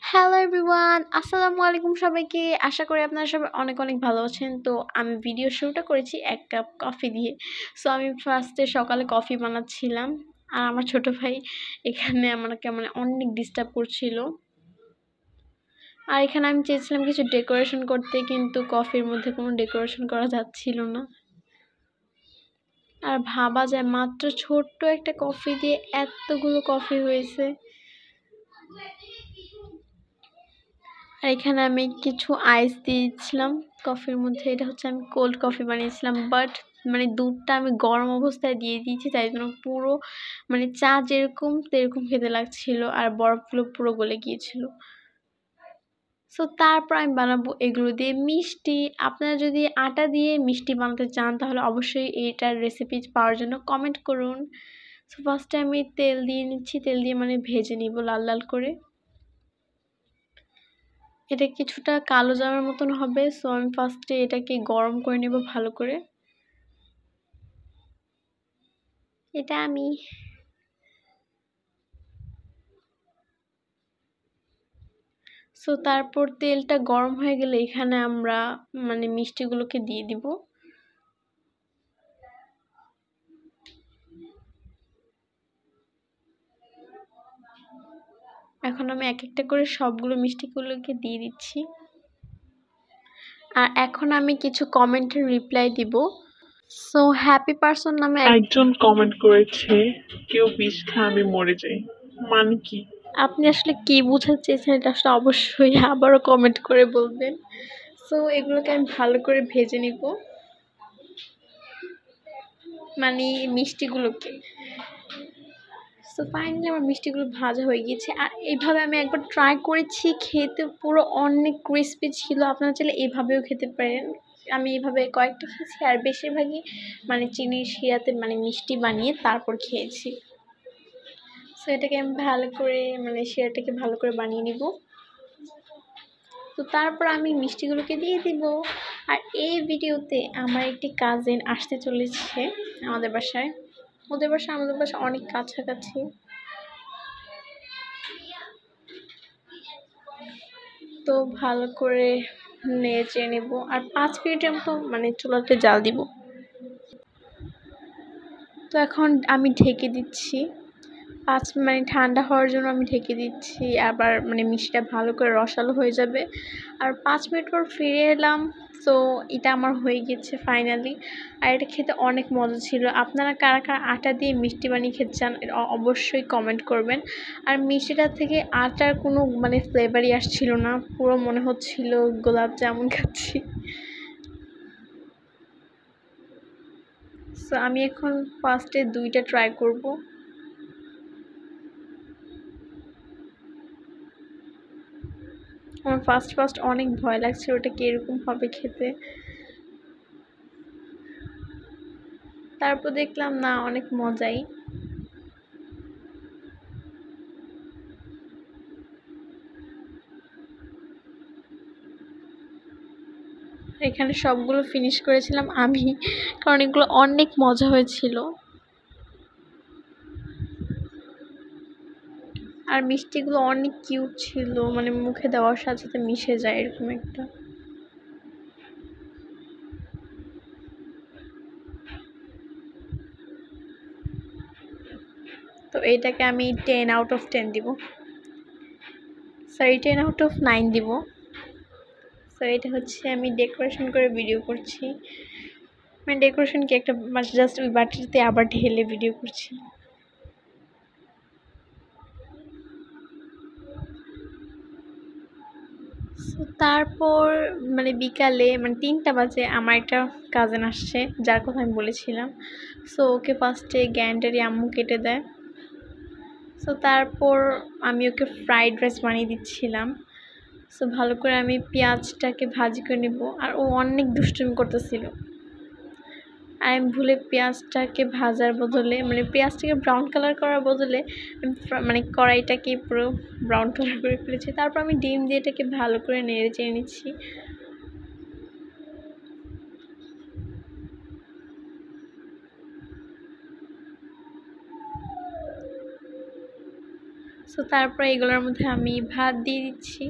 Hello everyone, আসসালামু আলাইকুম সবাইকে। আশা করি আপনারা সবাই অনেক অনেক ভালো আছেন। তো আমি ভিডিও শুরুটা করেছি ১ কাপ কফি দিয়ে। সো আমি ফার্স্টে সকালে কফি বানাচ্ছিলাম। আর আমার ছোট ভাই এখানে আমাকে অনেক ডিস্টার্ব করছিল। আর এখানে আমি চেয়েছিলাম কিছু ডেকোরেশন করতে, কিন্তু কফির মধ্যে কোনো ডেকোরেশন করা যাচ্ছিল না। আর ভাবা যায় মাত্র ছোট্ট একটা কফি দিয়ে এতগুলো কফি হয়েছে। আর এখানে আমি কিছু আইস দিয়েছিলাম কফির মধ্যে। এটা হচ্ছে আমি কোল্ড কফি বানিয়েছিলাম, বাট দুধটা আমি গরম অবস্থায় দিয়ে দিয়েছি, তাই জন্য পুরো চা যেরকম তেরকম খেতে লাগছিল আর বরফগুলো পুরো গলে গিয়েছিল। সো তারপর আমি বানাবো এগুলো দিয়ে মিষ্টি। আপনারা যদি আটা দিয়ে মিষ্টি বানাতে চান তাহলে অবশ্যই এইটার রেসিপি পাওয়ার জন্য কমেন্ট করুন। সো ফার্স্টে আমি তেল দিয়ে নিচ্ছি, তেল দিয়ে ভেজে নিব লাল লাল করে। এটা কিছুটা কালো জামের মতন হবে। সো আমি ফার্স্টে এটাকে গরম করে নেব ভালো করে। এটা আমি সো তারপর তেলটা গরম হয়ে গেলে এখানে আমরা মিষ্টিগুলোকে দিয়ে দিব। এখন আমি এক একটা করে সবগুলো মিষ্টিগুলোকে দিয়ে দিচ্ছি। আর এখন আমি কিছু কমেন্টের রিপ্লাই দিব। সো হ্যাপি পারসন নামে একজন কমেন্ট করেছে, কেউ বিষ খায় আমি মরে যাই। মানে কি? আপনি আসলে কি বোঝাতে চেয়েছেন এটা আসলে অবশ্যই আবারও কমেন্ট করে বলবেন। সো এগুলোকে আমি ভালো করে ভেজে নিব, মিষ্টিগুলোকে। সো ফাইনালি আমার মিষ্টিগুলো ভাজা হয়ে গিয়েছে। আর এইভাবে আমি একবার ট্রাই করেছি, খেতে পুরো অনেক ক্রিস্পি ছিল। আপনারা চাইলে এভাবেও খেতে পারেন। আমি এভাবে কয়েকটা খেয়েছি, আর বেশিরভাগই চিনির শিরাতে মিষ্টি বানিয়ে তারপর খেয়েছি। সো এটাকে আমি ভালো করে শিরাটাকে ভালো করে বানিয়ে নিব। তো তারপর আমি মিষ্টিগুলোকে দিয়ে দিব। আর এই ভিডিওতে আমার একটি কাজিন আসতে চলেছে আমাদের বাসায়। ওদের বাসা আমাদের বাসা অনেক কাছাকাছি। তো ভালো করে নেড়ে নেব আর 5 মিনিটের মতো চুলাতে জাল দিব। তো এখন আমি ঢেকে দিচ্ছি 5 ঠান্ডা হওয়ার জন্য আমি ঢেকে দিচ্ছি। আবার মিষ্টিটা ভালো করে রসালো হয়ে যাবে। আর 5 মিনিট পর ফিরে এলাম। তো এটা আমার হয়ে গেছে ফাইনালি। আর এটা খেতে অনেক মজা ছিল। আপনারা কারা কারা আটা দিয়ে মিষ্টি বানিয়ে খেতে চান অবশ্যই কমেন্ট করবেন। আর মিষ্টিটা থেকে আটার কোনো ফ্লেভারই আসছিল না, পুরো মনে হচ্ছিল গোলাপ জামুন খাচ্ছি। সো আমি এখন ফার্স্টে 2টা ট্রাই করব। আমার ফার্স্ট অনেক ভয় লাগছিল ওটা কীরকম হবে খেতে। তারপর দেখলাম না, অনেক মজাই। এখানে সবগুলো ফিনিশ করেছিলাম আমি, কারণ এগুলো অনেক মজা হয়েছিল। আর মিষ্টিগুলো অনেক কিউট ছিল, মুখে দেওয়ার সাথে সাথে মিশে যায় এরকম একটা। তো এইটাকে আমি 10 আউট অফ 10 দিব, সরি 10 আউট অফ 9 দিব। সো এটা হচ্ছে আমি ডেকোরেশন করে ভিডিও করছি। ডেকোরেশন কি একটা জাস্ট ওই বাটিতে আবার ঢেলে ভিডিও করছি। সো তারপর বিকালে 3টা বাজে আমার একটা কাজিন আসছে, যার কথা আমি বলেছিলাম। সো ওকে ফার্স্টে গ্যান্ডারি আম্মু কেটে দেয়। সো তারপর আমি ওকে ফ্রাইড রাইস বানিয়ে দিচ্ছিলাম। সো ভালো করে আমি পেঁয়াজটাকে ভাজি করে নেব। আর ও অনেক দুষ্টুমি করতেছিল। আর আমি ভুলে পেঁয়াজটাকে ভাজার বদলে পেঁয়াজটাকে ব্রাউন কালার করার বদলে আমি কড়াইটাকে পুরো ব্রাউন কালার করে ফেলেছি। তারপর আমি ডিম দিয়ে এটাকে ভালো করে নেড়ে চেড়ে নিচ্ছি। সো সো তারপর এগুলোর মধ্যে আমি ভাত দিয়ে দিচ্ছি।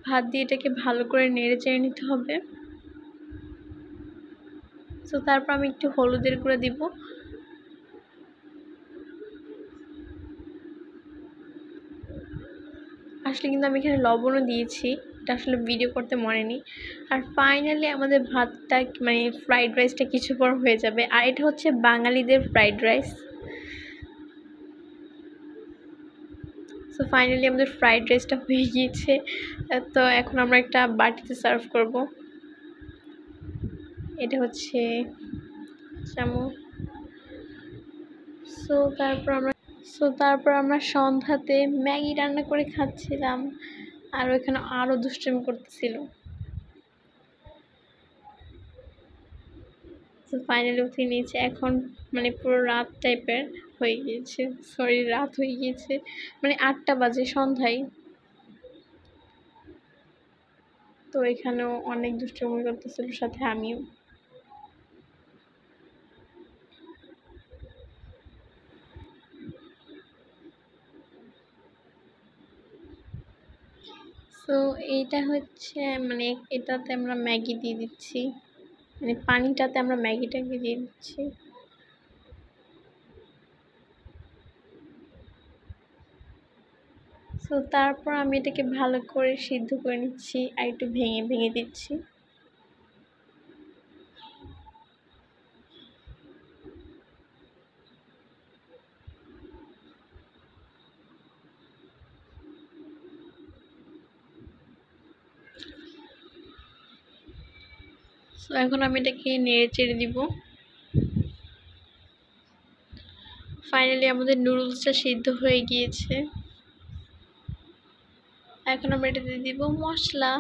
ভাত দিয়ে এটাকে ভালো করে নেড়ে চেড়ে নিতে হবে। সো তারপর আমি একটু হলুদের গুঁড়ো দিব। আসলে কিন্তু আমি এখানে লবণও দিয়েছি, এটা আসলে ভিডিও করতে মনে নেই। আর ফাইনালি আমাদের ভাতটা মানে ফ্রাইড রাইসটা কিছু পর হয়ে যাবে। আর এটা হচ্ছে বাঙালিদের ফ্রাইড রাইস। সো ফাইনালি আমাদের ফ্রাইড রাইসটা হয়ে গিয়েছে। তো এখন আমরা একটা বাটিতে সার্ভ করব। এটা হচ্ছে চামচ। তারপর আমরা সন্ধ্যাতে ম্যাগি রান্না করে খাচ্ছিলাম, আর ওখানে আরও দুষ্টুমি করতেছিল। তো ফাইনালি উঠে নিয়েছে। এখন মানে পুরো রাত টাইপের হয়ে গিয়েছে, রাত হয়ে গিয়েছে, মানে 8টা বাজে সন্ধ্যায়। তো এখানেও অনেক দুষ্টুমি করতেছিল, সাথে আমিও। তো এইটা হচ্ছে মানে এটাতে আমরা ম্যাগি দিয়ে দিচ্ছি, মানে পানিটাতে আমরা ম্যাগিটাকে দিয়ে দিচ্ছি। তো তারপর আমি এটাকে ভালো করে সিদ্ধ করে নিচ্ছি আর একটু ভেঙে ভেঙে দিচ্ছি। তো এখন আমি এটাকে নেড়ে চেড়ে দিব। ফাইনালি আমাদের নুডলসটা সিদ্ধ হয়ে গিয়েছে। এখন আমরা এটাতে দিব মশলা।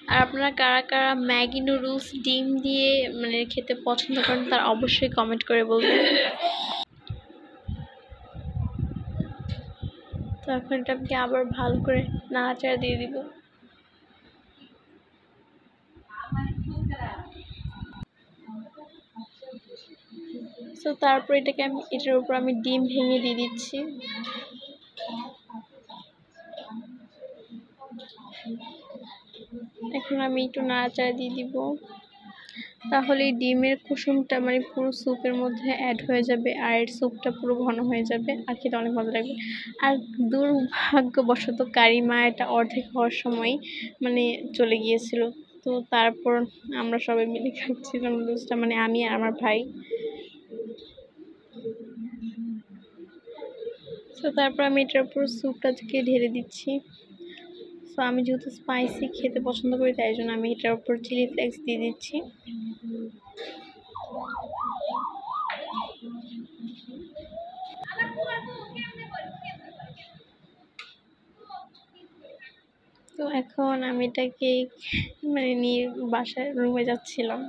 আর আপনারা কারা কারা ম্যাগি নুডলস ডিম দিয়ে মানে খেতে পছন্দ করেন তারা অবশ্যই কমেন্ট করে বলবেন। তো এখন এটাকে আবার ভালো করে নাড়াচাড়া দিয়ে দিব। তো তারপর এটার উপর আমি ডিম ভেঙে দিয়ে দিচ্ছি। এখন আমি একটু নাড়াচাড়া দিয়ে দিব, তাহলে ডিমের কুসুমটা মানে পুরো স্যুপের মধ্যে অ্যাড হয়ে যাবে আর এর স্যুপটা পুরো ঘন হয়ে যাবে আর খেতে অনেক মজা লাগবে। আর দুর্ভাগ্যবশত কারিমা এটা অর্ধেক হওয়ার সময় মানে চলে গিয়েছিল। তো তারপর আমরা সবাই মিলে খাচ্ছিলাম নুডলসটা, মানে আমি আর আমার ভাই। তো তারপর আমি এটার উপর স্যুপটাকে ঢেলে দিচ্ছি। তো আমি যেহেতু স্পাইসি খেতে পছন্দ করি তাই জন্য আমি এটার উপর চিলি ফ্লেক্স দিয়ে দিচ্ছি। তো এখন আমি এটাকে মানে নিয়ে বাসায় রুমে যাচ্ছিলাম।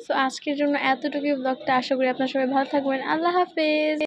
তো আজকের জন্য এতটুকুই ব্লগটা। আশা করি আপনারা সবাই ভালো থাকবেন। আল্লাহ হাফেজ।